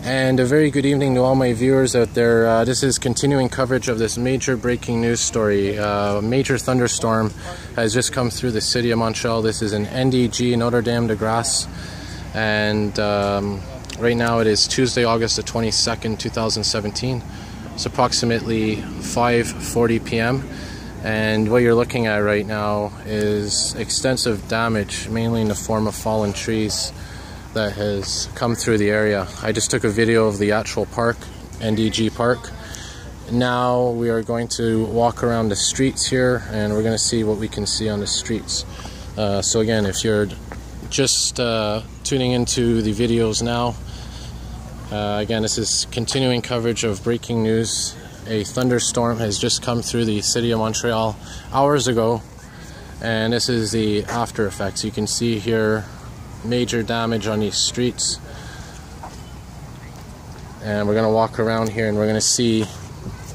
And a very good evening to all my viewers out there. This is continuing coverage of this major breaking news story. A major thunderstorm has just come through the city of Montreal. This is in NDG, Notre Dame de Grâce. And right now it is Tuesday, August the 22nd, 2017. It's approximately 5:40 p.m. And what you're looking at right now is extensive damage, mainly in the form of fallen trees, that has come through the area. I just took a video of the actual park, NDG Park. Now we are going to walk around the streets here and we're going to see what we can see on the streets. So again, if you're just tuning into the videos now, again, this is continuing coverage of breaking news. A thunderstorm has just come through the city of Montreal hours ago, and this is the after effects. You can see here major damage on these streets, and we're going to walk around here and we're going to see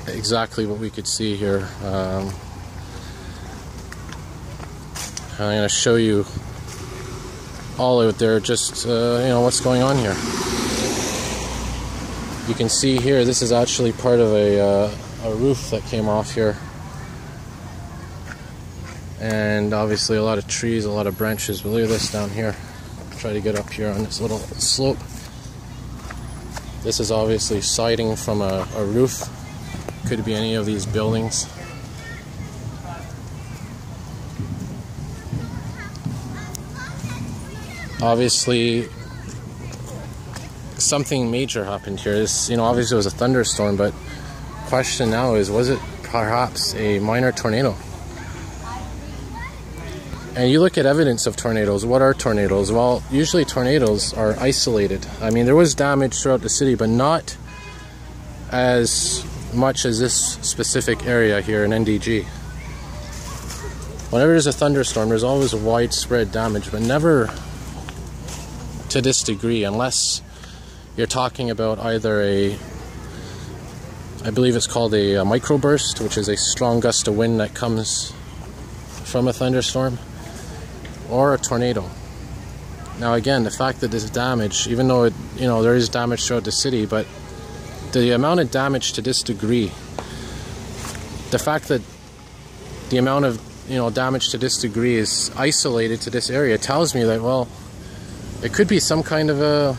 exactly what we could see here. I'm going to show you all out there just you know, what's going on here. You can see here this is actually part of a roof that came off here, and obviously a lot of trees, a lot of branches. But look at this down here. Try to get up here on this little slope. This is obviously siding from a roof. Could be any of these buildings. Obviously something major happened here. This, you know, obviously it was a thunderstorm, but question now is, was it perhaps a minor tornado? And you look at evidence of tornadoes. What are tornadoes? Well, usually tornadoes are isolated. I mean, there was damage throughout the city, but not as much as this specific area here in NDG. Whenever there's a thunderstorm, there's always widespread damage, but never to this degree, unless you're talking about either I believe it's called a microburst, which is a strong gust of wind that comes from a thunderstorm, or a tornado. Now again, the fact that this damage, even though there is damage throughout the city, but the amount of damage to this degree, the fact that the amount of damage to this degree is isolated to this area tells me that, well, it could be some kind of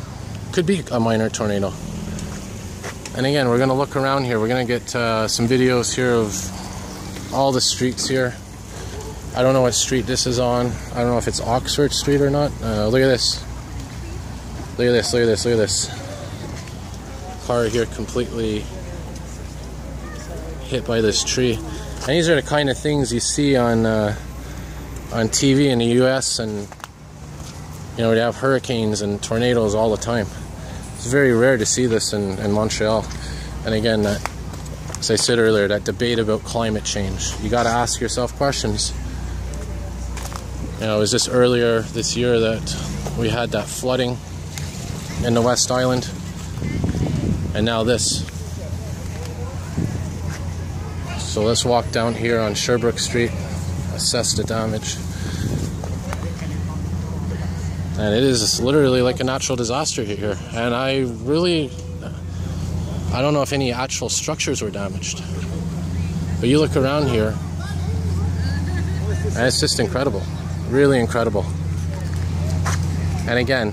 could be a minor tornado. And again, we're going to look around here. We're going to get some videos here of all the streets here. I don't know what street this is on. I don't know if it's Oxford Street or not. Look at this. Look at this, look at this, look at this. Car here completely hit by this tree. And these are the kind of things you see on TV in the US, and they have hurricanes and tornadoes all the time. It's very rare to see this in Montreal. And again, as I said earlier, that debate about climate change. You got to ask yourself questions. It was just earlier this year that we had that flooding in the West Island, and now this. So let's walk down here on Sherbrooke Street, assess the damage. And it is literally like a natural disaster here. And I don't know if any actual structures were damaged. But you look around here, and it's just incredible. Really incredible. And again,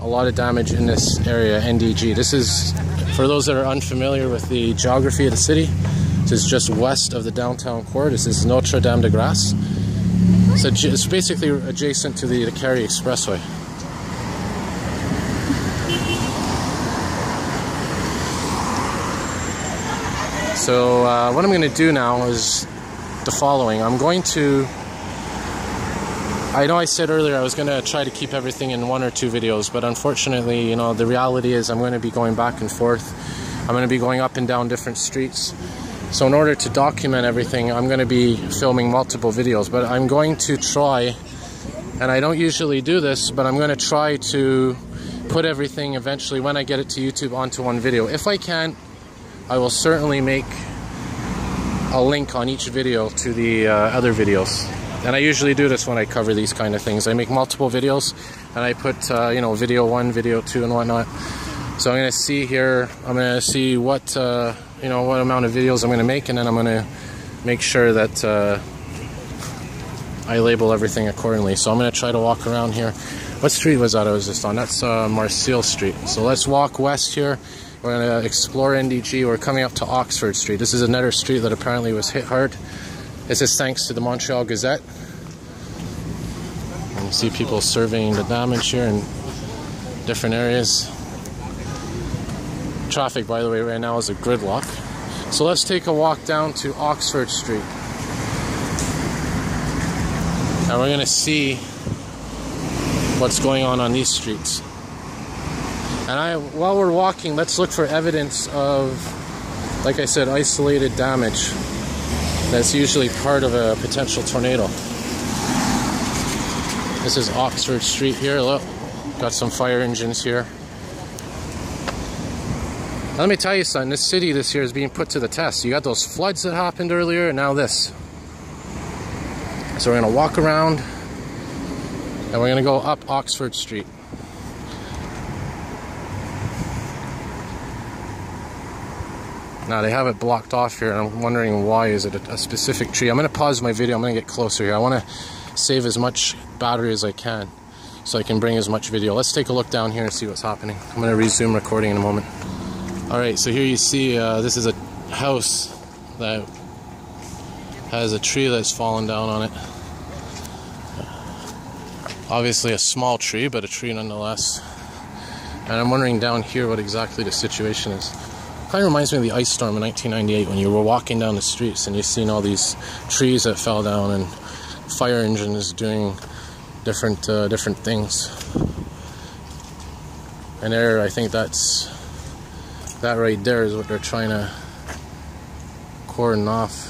a lot of damage in this area, NDG. This is, for those that are unfamiliar with the geography of the city, this is just west of the downtown core. This is Notre Dame de Grâce. So it's basically adjacent to the Cary Expressway. So what I'm going to do now is the following. I know I said earlier I was going to try to keep everything in 1 or 2 videos, but unfortunately, the reality is I'm going to be going back and forth. I'm going to be going up and down different streets. So in order to document everything, I'm going to be filming multiple videos, but I'm going to try, and I don't usually do this, but I'm going to try to put everything eventually, when I get it to YouTube, onto one video. If I can, I will certainly make a link on each video to the other videos. And I usually do this when I cover these kind of things. I make multiple videos and I put, video 1, video 2 and whatnot. So I'm going to see here, I'm going to see what, you know, what amount of videos I'm going to make, and then I'm going to make sure that I label everything accordingly. So I'm going to try to walk around here. What street was that I was just on? That's Marseille Street. So let's walk west here. We're going to explore NDG. We're coming up to Oxford Street. This is another street that apparently was hit hard. This is thanks to the Montreal Gazette. And you see people surveying the damage here in different areas. Traffic, by the way, right now is a gridlock. So let's take a walk down to Oxford Street. And we're going to see what's going on these streets. And while we're walking, let's look for evidence of, like I said, isolated damage that's usually part of a potential tornado. This is Oxford Street here. Look, got some fire engines here. Now, let me tell you something, this city this year is being put to the test. You got those floods that happened earlier, and now this. So we're going to walk around, and we're going to go up Oxford Street. Now they have it blocked off here, and I'm wondering why. Is it a specific tree? I'm going to pause my video, I'm going to get closer here. I want to save as much battery as I can, so I can bring as much video. Let's take a look down here and see what's happening. I'm going to resume recording in a moment. Alright, so here you see this is a house that has a tree that's fallen down on it. Obviously a small tree, but a tree nonetheless. And I'm wondering down here what exactly the situation is. Kind of reminds me of the ice storm in 1998 when you were walking down the streets and you've seen all these trees that fell down and fire engines doing different things. And there, I think that right there is what they're trying to cordon off.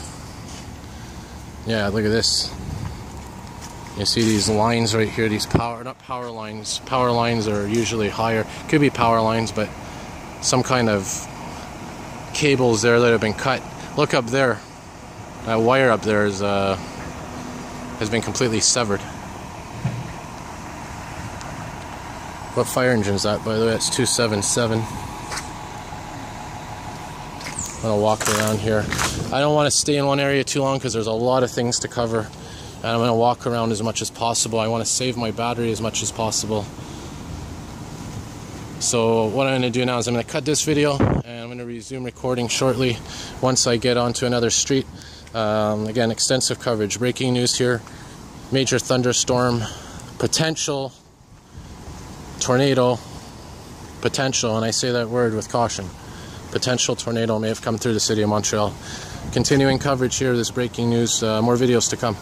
Yeah, look at this. You see these lines right here, these not power lines. Power lines are usually higher. Could be power lines, but some kind of cables there that have been cut. Look up there. That wire up there is has been completely severed. What fire engine is that, by the way? It's 277. I'm going to walk around here. I don't want to stay in one area too long because there's a lot of things to cover. And I'm going to walk around as much as possible. I want to save my battery as much as possible. So what I'm going to do now is I'm going to cut this video and I'm going to resume recording shortly once I get onto another street. Again, extensive coverage. Breaking news here. Major thunderstorm. Potential tornado. Potential, and I say that word with caution. Potential tornado may have come through the city of Montreal. Continuing coverage here, this breaking news, more videos to come.